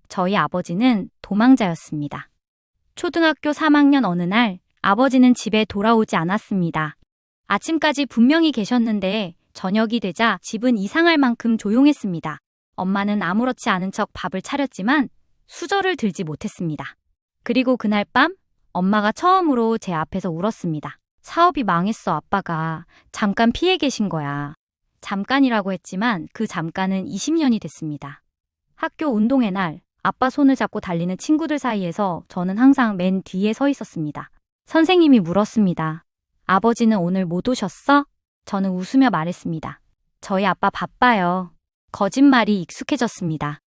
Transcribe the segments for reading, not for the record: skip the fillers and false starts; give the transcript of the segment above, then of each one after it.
저희 아버지는 도망자였습니다. 초등학교 3학년 어느 날 아버지는 집에 돌아오지 않았습니다. 아침까지 분명히 계셨는데 저녁이 되자 집은 이상할 만큼 조용했습니다. 엄마는 아무렇지 않은 척 밥을 차렸지만 수저를 들지 못했습니다. 그리고 그날 밤 엄마가 처음으로 제 앞에서 울었습니다. 사업이 망했어, 아빠가. 잠깐 피해 계신 거야. 잠깐이라고 했지만 그 잠깐은 20년이 됐습니다. 학교 운동회 날 아빠 손을 잡고 달리는 친구들 사이에서 저는 항상 맨 뒤에 서 있었습니다. 선생님이 물었습니다. 아버지는 오늘 못 오셨어? 저는 웃으며 말했습니다. 저희 아빠 바빠요. 거짓말이 익숙해졌습니다.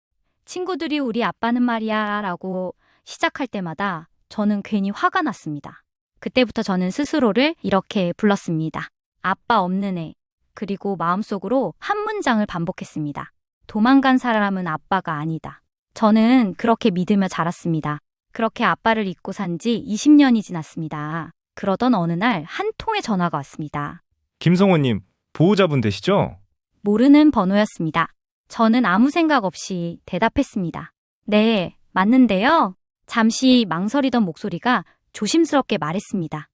친구들이 우리 아빠는 말이야 라고 시작할 때마다 저는 괜히 화가 났습니다. 그때부터 저는 스스로를 이렇게 불렀습니다. 아빠 없는 애. 그리고 마음속으로 한 문장을 반복했습니다. 도망간 사람은 아빠가 아니다. 저는 그렇게 믿으며 자랐습니다. 그렇게 아빠를 잊고 산 지 20년이 지났습니다. 그러던 어느 날 한 통의 전화가 왔습니다. 김성호님, 보호자분 되시죠? 모르는 번호였습니다. 저는 아무 생각 없이 대답했습니다. 네, 맞는데요. 잠시 망설이던 목소리가 조심스럽게 말했습니다.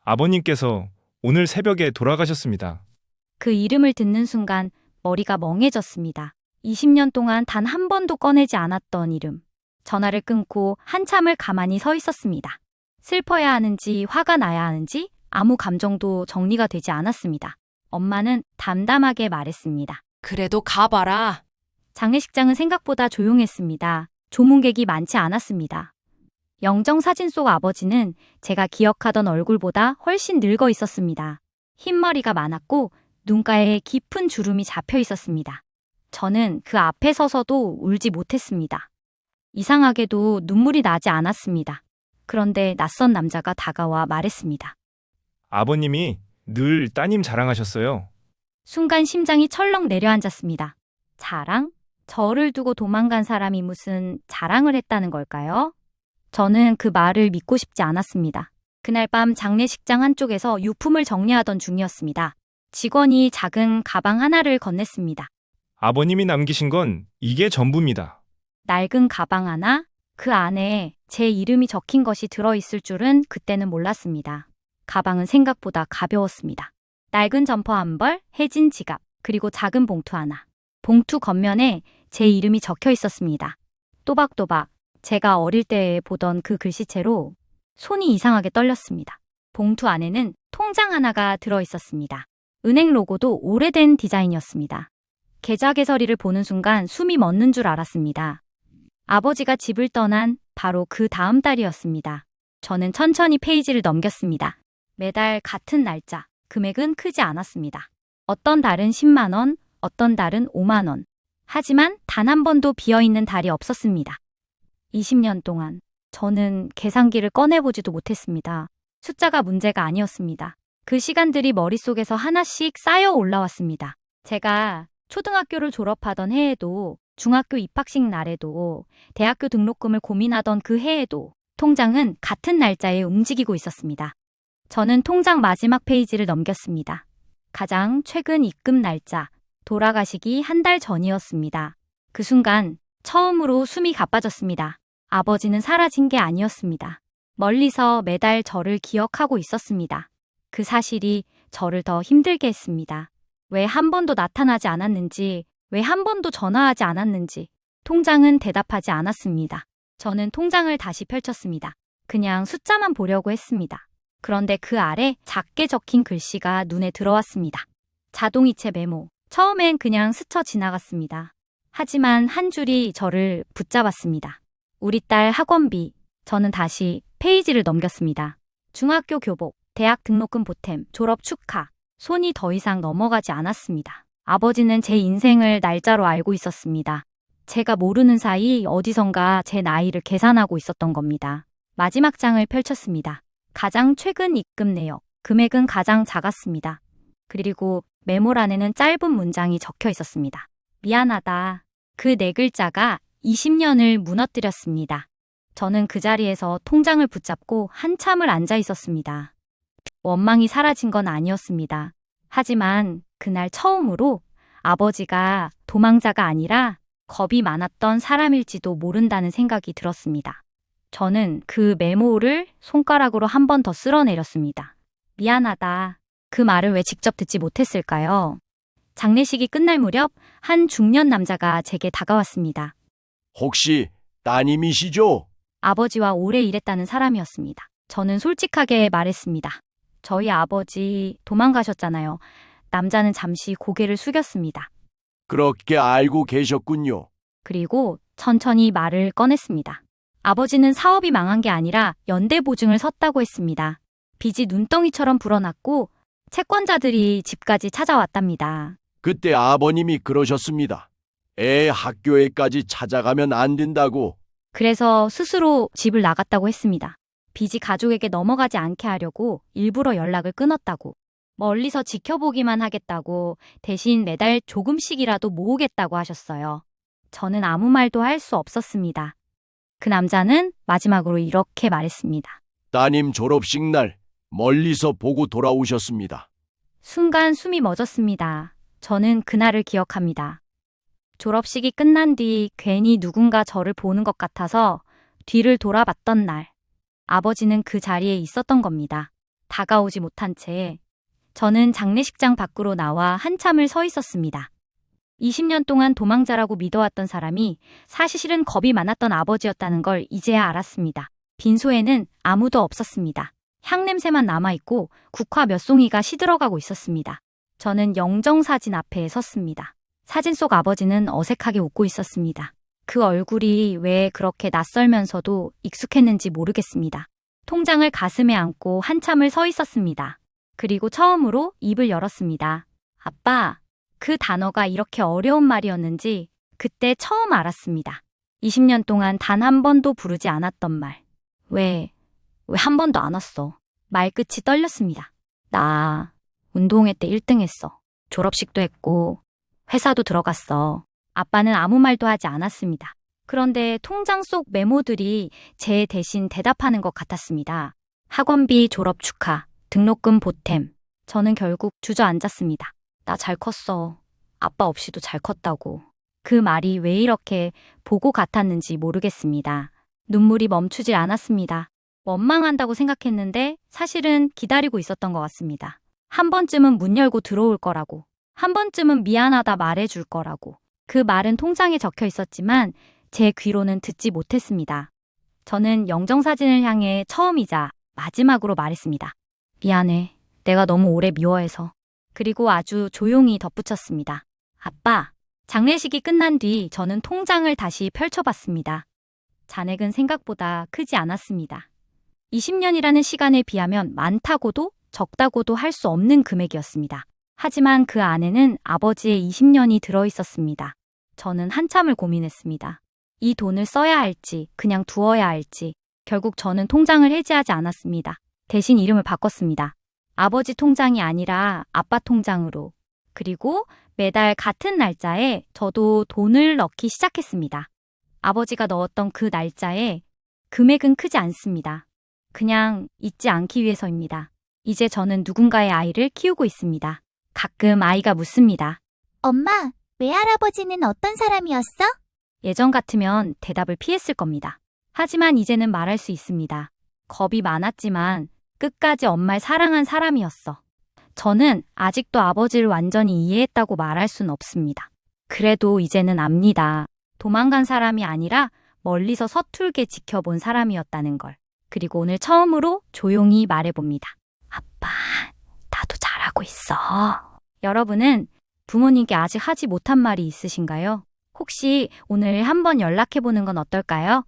아버님께서 오늘 새벽에 돌아가셨습니다. 그 이름을 듣는 순간 머리가 멍해졌습니다. 20년 동안 단 한 번도 꺼내지 않았던 이름. 전화를 끊고 한참을 가만히 서 있었습니다. 슬퍼야 하는지 화가 나야 하는지 아무 감정도 정리가 되지 않았습니다. 엄마는 담담하게 말했습니다. 그래도 가봐라. 장례식장은 생각보다 조용했습니다. 조문객이 많지 않았습니다. 영정사진 속 아버지는 제가 기억하던 얼굴보다 훨씬 늙어 있었습니다. 흰머리가 많았고 눈가에 깊은 주름이 잡혀 있었습니다. 저는 그 앞에 서서도 울지 못했습니다. 이상하게도 눈물이 나지 않았습니다. 그런데 낯선 남자가 다가와 말했습니다. 아버님이 늘 따님 자랑하셨어요. 순간 심장이 철렁 내려앉았습니다. 자랑? 저를 두고 도망간 사람이 무슨 자랑을 했다는 걸까요? 저는 그 말을 믿고 싶지 않았습니다. 그날 밤 장례식장 한쪽에서 유품을 정리하던 중이었습니다. 직원이 작은 가방 하나를 건넸습니다. 아버님이 남기신 건 이게 전부입니다. 낡은 가방 하나? 그 안에 제 이름이 적힌 것이 들어있을 줄은 그때는 몰랐습니다. 가방은 생각보다 가벼웠습니다. 낡은 점퍼 한 벌, 해진 지갑, 그리고 작은 봉투 하나. 봉투 겉면에 제 이름이 적혀 있었습니다. 또박또박 제가 어릴 때 보던 그 글씨체로 손이 이상하게 떨렸습니다. 봉투 안에는 통장 하나가 들어있었습니다. 은행 로고도 오래된 디자인이었습니다. 계좌 개설이를 보는 순간 숨이 멎는 줄 알았습니다. 아버지가 집을 떠난 바로 그 다음 달이었습니다. 저는 천천히 페이지를 넘겼습니다. 매달 같은 날짜, 금액은 크지 않았습니다. 어떤 달은 10만 원, 어떤 달은 5만 원. 하지만 단 한 번도 비어있는 달이 없었습니다. 20년 동안 저는 계산기를 꺼내보지도 못했습니다. 숫자가 문제가 아니었습니다. 그 시간들이 머릿속에서 하나씩 쌓여 올라왔습니다. 제가 초등학교를 졸업하던 해에도, 중학교 입학식 날에도, 대학교 등록금을 고민하던 그 해에도 통장은 같은 날짜에 움직이고 있었습니다. 저는 통장 마지막 페이지를 넘겼습니다. 가장 최근 입금 날짜, 돌아가시기 한 달 전이었습니다. 그 순간 처음으로 숨이 가빠졌습니다. 아버지는 사라진 게 아니었습니다. 멀리서 매달 저를 기억하고 있었습니다. 그 사실이 저를 더 힘들게 했습니다. 왜 한 번도 나타나지 않았는지, 왜 한 번도 전화하지 않았는지. 통장은 대답하지 않았습니다. 저는 통장을 다시 펼쳤습니다. 그냥 숫자만 보려고 했습니다. 그런데 그 아래 작게 적힌 글씨가 눈에 들어왔습니다. 자동이체 메모. 처음엔 그냥 스쳐 지나갔습니다. 하지만 한 줄이 저를 붙잡았습니다. 우리 딸 학원비. 저는 다시 페이지를 넘겼습니다. 중학교 교복, 대학 등록금 보탬, 졸업 축하. 손이 더 이상 넘어가지 않았습니다. 아버지는 제 인생을 날짜로 알고 있었습니다. 제가 모르는 사이 어디선가 제 나이를 계산하고 있었던 겁니다. 마지막 장을 펼쳤습니다. 가장 최근 입금 내역, 금액은 가장 작았습니다. 그리고 메모란에는 짧은 문장이 적혀 있었습니다. 미안하다. 그 네 글자가 20년을 무너뜨렸습니다. 저는 그 자리에서 통장을 붙잡고 한참을 앉아 있었습니다. 원망이 사라진 건 아니었습니다. 하지만 그날 처음으로 아버지가 도망자가 아니라 겁이 많았던 사람일지도 모른다는 생각이 들었습니다. 저는 그 메모를 손가락으로 한 번 더 쓸어내렸습니다. 미안하다. 그 말을 왜 직접 듣지 못했을까요? 장례식이 끝날 무렵 한 중년 남자가 제게 다가왔습니다. 혹시 따님이시죠? 아버지와 오래 일했다는 사람이었습니다. 저는 솔직하게 말했습니다. 저희 아버지 도망가셨잖아요. 남자는 잠시 고개를 숙였습니다. 그렇게 알고 계셨군요. 그리고 천천히 말을 꺼냈습니다. 아버지는 사업이 망한 게 아니라 연대 보증을 섰다고 했습니다. 빚이 눈덩이처럼 불어났고 채권자들이 집까지 찾아왔답니다. 그때 아버님이 그러셨습니다. 애 학교에까지 찾아가면 안 된다고. 그래서 스스로 집을 나갔다고 했습니다. 빚이 가족에게 넘어가지 않게 하려고 일부러 연락을 끊었다고. 멀리서 지켜보기만 하겠다고 대신 매달 조금씩이라도 모으겠다고 하셨어요. 저는 아무 말도 할 수 없었습니다. 그 남자는 마지막으로 이렇게 말했습니다. 따님 졸업식 날 멀리서 보고 돌아오셨습니다. 순간 숨이 멎었습니다. 저는 그날을 기억합니다. 졸업식이 끝난 뒤 괜히 누군가 저를 보는 것 같아서 뒤를 돌아봤던 날, 아버지는 그 자리에 있었던 겁니다. 다가오지 못한 채 저는 장례식장 밖으로 나와 한참을 서 있었습니다. 20년 동안 도망자라고 믿어왔던 사람이 사실은 겁이 많았던 아버지였다는 걸 이제야 알았습니다. 빈소에는 아무도 없었습니다. 향냄새만 남아있고 국화 몇 송이가 시들어가고 있었습니다. 저는 영정사진 앞에 섰습니다. 사진 속 아버지는 어색하게 웃고 있었습니다. 그 얼굴이 왜 그렇게 낯설면서도 익숙했는지 모르겠습니다. 통장을 가슴에 안고 한참을 서 있었습니다. 그리고 처음으로 입을 열었습니다. 아빠, 그 단어가 이렇게 어려운 말이었는지 그때 처음 알았습니다. 20년 동안 단 한 번도 부르지 않았던 말. 왜 한 번도 안 왔어? 말끝이 떨렸습니다. 나 운동회 때 1등 했어. 졸업식도 했고 회사도 들어갔어. 아빠는 아무 말도 하지 않았습니다. 그런데 통장 속 메모들이 제 대신 대답하는 것 같았습니다. 학원비 졸업 축하, 등록금 보탬. 저는 결국 주저앉았습니다. 나 잘 컸어. 아빠 없이도 잘 컸다고. 그 말이 왜 이렇게 보고 같았는지 모르겠습니다. 눈물이 멈추질 않았습니다. 원망한다고 생각했는데 사실은 기다리고 있었던 것 같습니다. 한 번쯤은 문 열고 들어올 거라고. 한 번쯤은 미안하다 말해줄 거라고. 그 말은 통장에 적혀 있었지만 제 귀로는 듣지 못했습니다. 저는 영정사진을 향해 처음이자 마지막으로 말했습니다. 미안해. 내가 너무 오래 미워해서. 그리고 아주 조용히 덧붙였습니다. 아빠, 장례식이 끝난 뒤 저는 통장을 다시 펼쳐봤습니다. 잔액은 생각보다 크지 않았습니다. 20년이라는 시간에 비하면 많다고도 적다고도 할 수 없는 금액이었습니다. 하지만 그 안에는 아버지의 20년이 들어있었습니다. 저는 한참을 고민했습니다. 이 돈을 써야 할지 그냥 두어야 할지. 결국 저는 통장을 해지하지 않았습니다. 대신 이름을 바꿨습니다. 아버지 통장이 아니라 아빠 통장으로. 그리고 매달 같은 날짜에 저도 돈을 넣기 시작했습니다. 아버지가 넣었던 그 날짜에 금액은 크지 않습니다. 그냥 잊지 않기 위해서입니다. 이제 저는 누군가의 아이를 키우고 있습니다. 가끔 아이가 묻습니다. 엄마, 외할아버지는 어떤 사람이었어? 예전 같으면 대답을 피했을 겁니다. 하지만 이제는 말할 수 있습니다. 겁이 많았지만 끝까지 엄마를 사랑한 사람이었어. 저는 아직도 아버지를 완전히 이해했다고 말할 순 없습니다. 그래도 이제는 압니다. 도망간 사람이 아니라 멀리서 서툴게 지켜본 사람이었다는 걸. 그리고 오늘 처음으로 조용히 말해봅니다. 아빠, 나도 잘하고 있어. 여러분은 부모님께 아직 하지 못한 말이 있으신가요? 혹시 오늘 한번 연락해보는 건 어떨까요?